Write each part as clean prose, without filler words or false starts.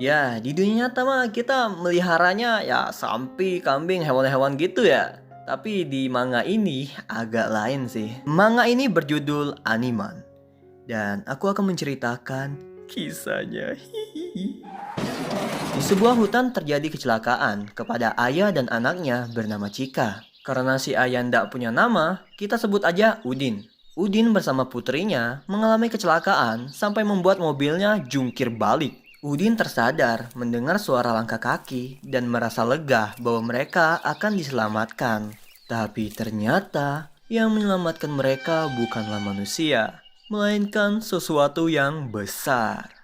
Ya, di dunia nyata mah kita meliharanya ya sapi, kambing, hewan-hewan gitu ya. Tapi di manga ini agak lain sih. Manga ini berjudul Animan. Dan aku akan menceritakan kisahnya. Di sebuah hutan terjadi kecelakaan kepada ayah dan anaknya bernama Chika. Karena si ayah tidak punya nama, kita sebut aja Udin. Udin bersama putrinya mengalami kecelakaan sampai membuat mobilnya jungkir balik. Udin tersadar mendengar suara langkah kaki dan merasa lega bahwa mereka akan diselamatkan. Tapi ternyata yang menyelamatkan mereka bukanlah manusia, melainkan sesuatu yang besar.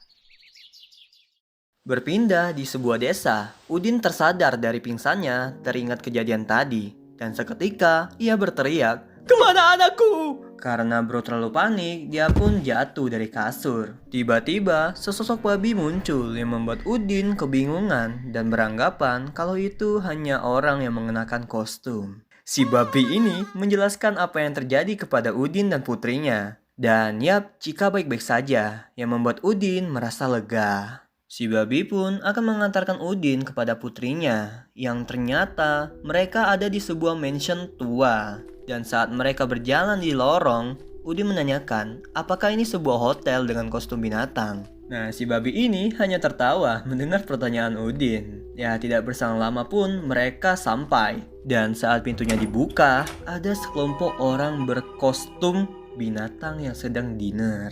Berpindah di sebuah desa, Udin tersadar dari pingsannya teringat kejadian tadi. Dan seketika ia berteriak, "Kemana anakku?" Karena bro terlalu panik, dia pun jatuh dari kasur. Tiba-tiba, sesosok babi muncul yang membuat Udin kebingungan dan beranggapan kalau itu hanya orang yang mengenakan kostum. Si babi ini menjelaskan apa yang terjadi kepada Udin dan putrinya. Dan yap, Chika baik-baik saja, yang membuat Udin merasa lega. Si babi pun akan mengantarkan Udin kepada putrinya, yang ternyata mereka ada di sebuah mansion tua. Dan saat mereka berjalan di lorong, Udin menanyakan apakah ini sebuah hotel dengan kostum binatang. Nah, si babi ini hanya tertawa mendengar pertanyaan Udin. Ya, tidak berselang lama pun mereka sampai. Dan saat pintunya dibuka, ada sekelompok orang berkostum binatang yang sedang dinner.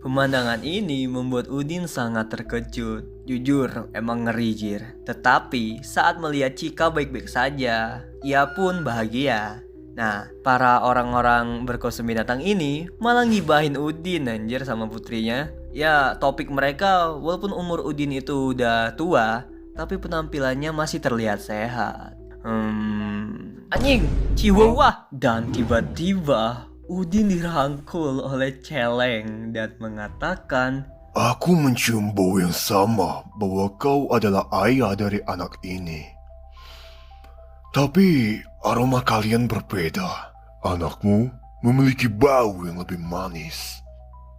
Pemandangan ini membuat Udin sangat terkejut. Jujur, emang ngeri jir. Tetapi saat melihat Chika baik-baik saja, ia pun bahagia. Nah, para orang-orang berkostum binatang ini malah ngibahin Udin anjir sama putrinya. Ya, topik mereka walaupun umur Udin itu udah tua, tapi penampilannya masih terlihat sehat. Anjing, Chihuahua. Dan tiba-tiba Udin dirangkul oleh Celeng dan mengatakan, Aku mencium bau yang sama bahwa kau adalah ayah dari anak ini. Tapi aroma kalian berbeda. Anakmu memiliki bau yang lebih manis.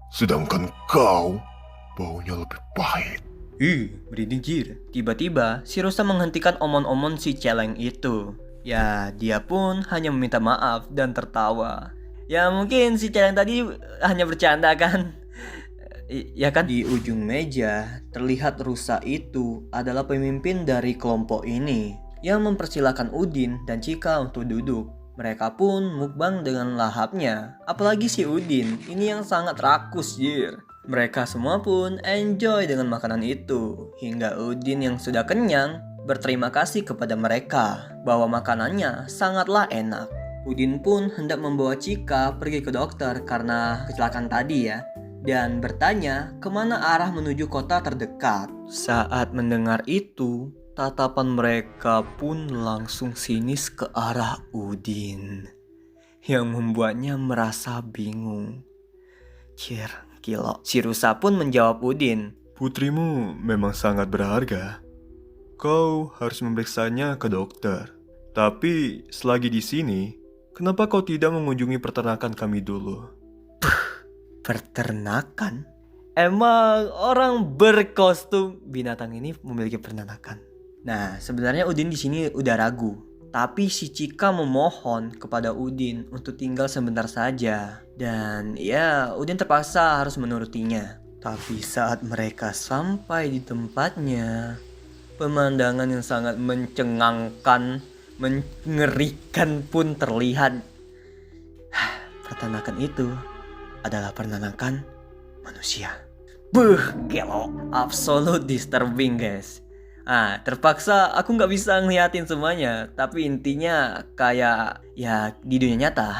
Sedangkan kau baunya lebih pahit. Merinding jir. Tiba-tiba si Rusa menghentikan omon-omon si Celeng itu. Ya, dia pun hanya meminta maaf dan tertawa. Ya mungkin si Celeng tadi hanya bercanda kan. Ya kan, di ujung meja terlihat Rusa itu adalah pemimpin dari kelompok ini yang mempersilahkan Udin dan Chika untuk duduk. Mereka pun mukbang dengan lahapnya. Apalagi si Udin, ini yang sangat rakus jir. Mereka semua pun enjoy dengan makanan itu. Hingga Udin yang sudah kenyang berterima kasih kepada mereka bahwa makanannya sangatlah enak. Udin pun hendak membawa Chika pergi ke dokter karena kecelakaan tadi ya. Dan bertanya kemana arah menuju kota terdekat. Saat mendengar itu, tatapan mereka pun langsung sinis ke arah Udin, yang membuatnya merasa bingung. Gila. Si Rusa pun menjawab Udin, Putrimu memang sangat berharga. Kau harus memeriksanya ke dokter. Tapi selagi di sini, kenapa kau tidak mengunjungi peternakan kami dulu? peternakan? Emang orang berkostum binatang ini memiliki peternakan? Nah, sebenarnya Udin di sini udah ragu. Tapi si Chika memohon kepada Udin untuk tinggal sebentar saja. Dan ya, Udin terpaksa harus menurutinya. Tapi saat mereka sampai di tempatnya, pemandangan yang sangat mencengangkan, mengerikan pun terlihat. Peternakan itu adalah peternakan manusia. Gelo, absolute disturbing guys. Terpaksa aku nggak bisa ngeliatin semuanya, tapi intinya kayak ya di dunia nyata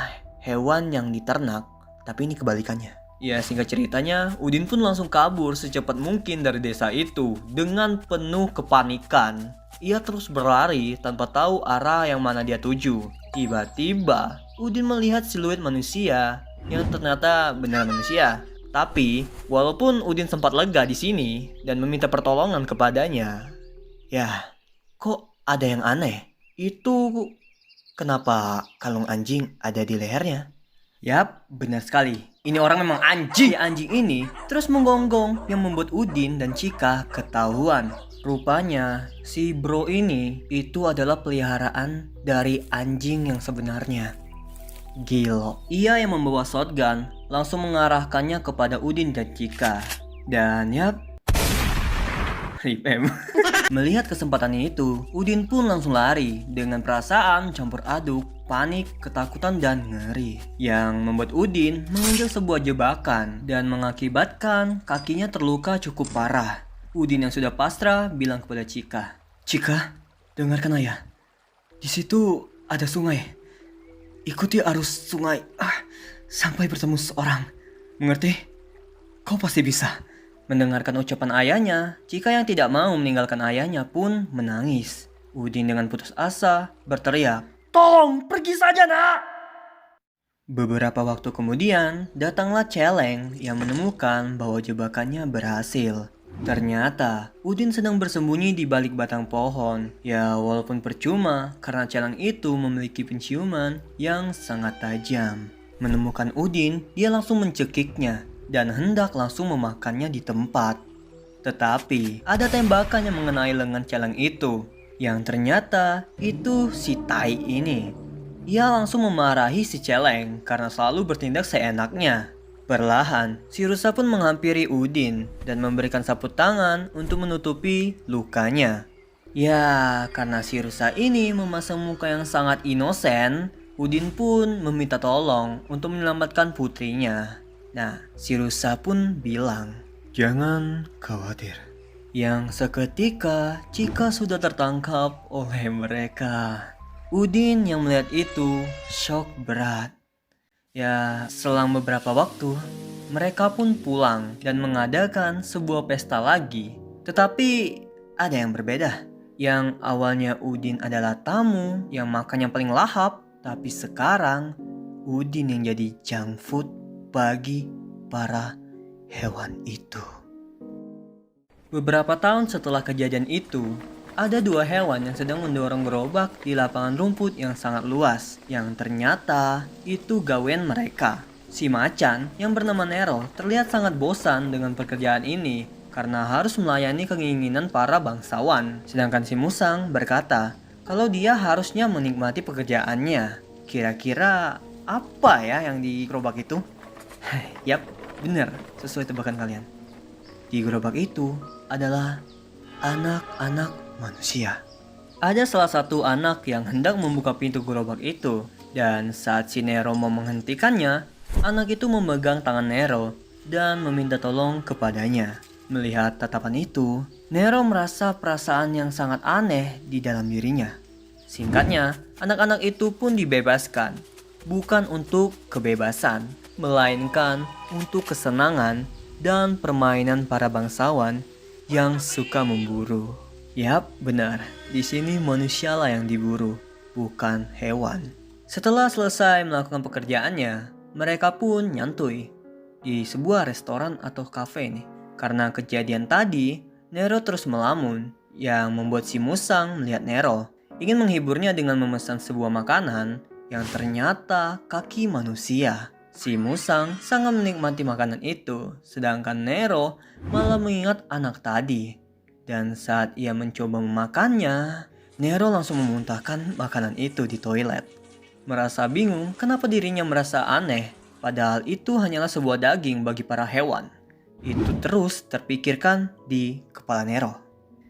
hewan yang diternak, tapi ini kebalikannya. Ya singkat ceritanya, Udin pun langsung kabur secepat mungkin dari desa itu dengan penuh kepanikan. Ia terus berlari tanpa tahu arah yang mana dia tuju. Tiba-tiba, Udin melihat siluet manusia yang ternyata benar manusia. Tapi, walaupun Udin sempat lega di sini dan meminta pertolongan kepadanya, ya, kok ada yang aneh? Itu kenapa kalung anjing ada di lehernya? Yap, benar sekali. Ini orang memang anjing. Si anjing ini terus menggonggong yang membuat Udin dan Cika ketahuan. Rupanya si bro ini itu adalah peliharaan dari anjing yang sebenarnya. Gilo. Ia yang membawa shotgun langsung mengarahkannya kepada Udin dan Cika. Dan yap, rip em. Melihat kesempatan itu, Udin pun langsung lari dengan perasaan campur aduk, panik, ketakutan, dan ngeri. Yang membuat Udin menginjak sebuah jebakan dan mengakibatkan kakinya terluka cukup parah. Udin yang sudah pasrah bilang kepada Cika, "Cika, dengarkan ayah. Di situ ada sungai. Ikuti arus sungai sampai bertemu seorang. Mengerti? Kau pasti bisa." Mendengarkan ucapan ayahnya, Cika yang tidak mau meninggalkan ayahnya pun menangis. Udin dengan putus asa berteriak, "Tolong, pergi saja nak!" Beberapa waktu kemudian, datanglah Celeng yang menemukan bahwa jebakannya berhasil. Ternyata, Udin sedang bersembunyi di balik batang pohon. Ya, walaupun percuma, karena Celeng itu memiliki penciuman yang sangat tajam. Menemukan Udin, dia langsung mencekiknya dan hendak langsung memakannya di tempat. Tetapi ada tembakan yang mengenai lengan Celeng itu, yang ternyata itu si Tai ini. Ia langsung memarahi si Celeng karena selalu bertindak seenaknya. Perlahan, si rusa pun menghampiri Udin dan memberikan sapu tangan untuk menutupi lukanya. Ya, karena si rusa ini memasang muka yang sangat inosen, Udin pun meminta tolong untuk menyelamatkan putrinya. Nah, si rusa pun bilang, Jangan khawatir. yang seketika Cika sudah tertangkap oleh mereka. Udin yang melihat itu shock berat. Ya, selang beberapa waktu, mereka pun pulang dan mengadakan sebuah pesta lagi. Tetapi ada yang berbeda. Yang awalnya Udin adalah tamu yang makan yang paling lahap, tapi sekarang Udin yang jadi junk food bagi para hewan itu. Beberapa tahun setelah kejadian itu, ada dua hewan yang sedang mendorong gerobak di lapangan rumput yang sangat luas, yang ternyata itu gawean mereka. Si macan yang bernama Nero terlihat sangat bosan dengan pekerjaan ini karena harus melayani keinginan para bangsawan. Sedangkan si musang berkata kalau dia harusnya menikmati pekerjaannya. Kira-kira apa ya yang di gerobak itu? Yap, benar, sesuai tebakan kalian. Di gerobak itu adalah anak-anak manusia. Ada salah satu anak yang hendak membuka pintu gerobak itu, dan saat si Nero mau menghentikannya, anak itu memegang tangan Nero dan meminta tolong kepadanya. Melihat tatapan itu, Nero merasa perasaan yang sangat aneh di dalam dirinya. Singkatnya, anak-anak itu pun dibebaskan, bukan untuk kebebasan, melainkan untuk kesenangan dan permainan para bangsawan yang suka memburu. Yap, benar. Di sini manusialah yang diburu, bukan hewan. Setelah selesai melakukan pekerjaannya, mereka pun nyantui di sebuah restoran atau kafe nih. Karena kejadian tadi, Nero terus melamun, yang membuat si musang melihat Nero ingin menghiburnya dengan memesan sebuah makanan yang ternyata kaki manusia. Si musang sangat menikmati makanan itu, sedangkan Nero malah mengingat anak tadi. Dan saat ia mencoba memakannya, Nero langsung memuntahkan makanan itu di toilet. Merasa bingung kenapa dirinya merasa aneh, padahal itu hanyalah sebuah daging bagi para hewan. Itu terus terpikirkan di kepala Nero.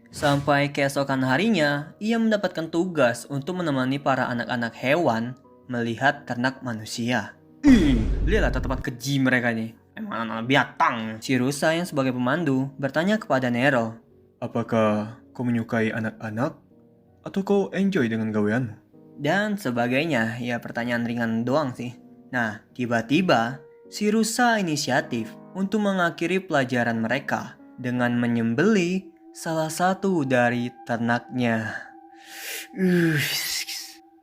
Sampai keesokan harinya, ia mendapatkan tugas untuk menemani para anak-anak hewan melihat ternak manusia. Lihatlah tatapan keji mereka nih. Emang anak-anak binatang. Si rusa yang sebagai pemandu bertanya kepada Nero, Apakah kau menyukai anak-anak? Atau kau enjoy dengan gaweanmu? dan sebagainya. Ya, pertanyaan ringan doang sih. Nah, tiba-tiba si rusa inisiatif untuk mengakhiri pelajaran mereka dengan menyembelih salah satu dari ternaknya.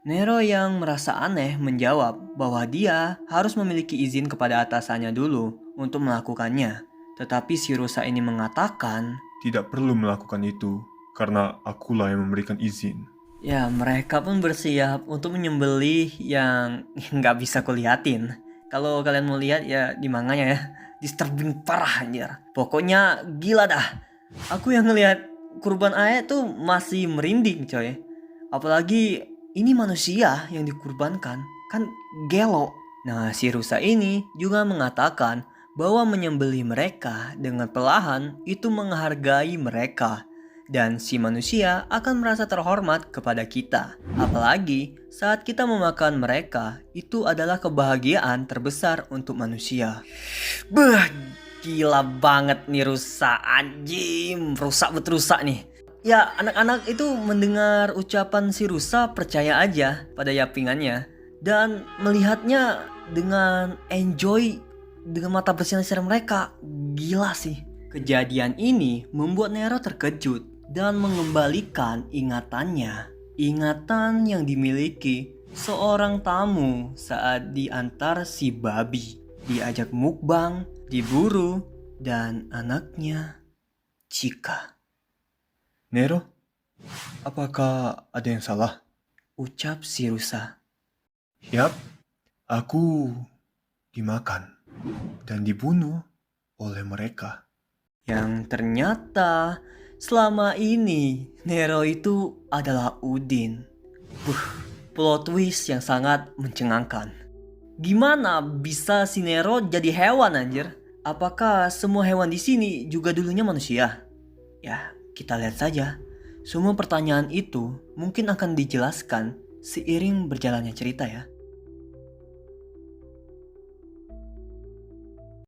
Nero yang merasa aneh menjawab bahwa dia harus memiliki izin kepada atasannya dulu untuk melakukannya. Tetapi si rusa ini mengatakan, Tidak perlu melakukan itu, karena akulah yang memberikan izin. ya mereka pun bersiap untuk menyembelih yang nggak bisa kulihatin. Kalau kalian mau lihat ya di manganya ya. Disturbing parah anjir. Pokoknya gila dah. Aku yang ngelihat kurban ayat tuh masih merinding coy. Apalagi ini manusia yang dikurbankan. Kan gelo. Nah si rusa ini juga mengatakan bahwa menyembelih mereka dengan perlahan itu menghargai mereka. Dan si manusia akan merasa terhormat kepada kita. Apalagi saat kita memakan mereka, itu adalah kebahagiaan terbesar untuk manusia. Bah, gila banget nih rusa anjing. Rusak betul rusak nih. Ya anak-anak itu mendengar ucapan si rusa percaya aja pada yapingannya. Dan melihatnya dengan enjoy dengan mata bersinar-sinar mereka. Gila sih. Kejadian ini membuat Nero terkejut dan mengembalikan ingatannya. Ingatan yang dimiliki seorang tamu saat diantar si babi. Diajak mukbang, diburu, dan anaknya Chika. Nero, apakah ada yang salah? Ucap si rusa. Yap, aku dimakan dan dibunuh oleh mereka. Yang ternyata selama ini Nero itu adalah Udin. Plot twist yang sangat mencengangkan. Gimana bisa si Nero jadi hewan anjir? Apakah semua hewan di sini juga dulunya manusia? Ya, kita lihat saja. Semua pertanyaan itu mungkin akan dijelaskan seiring berjalannya cerita ya.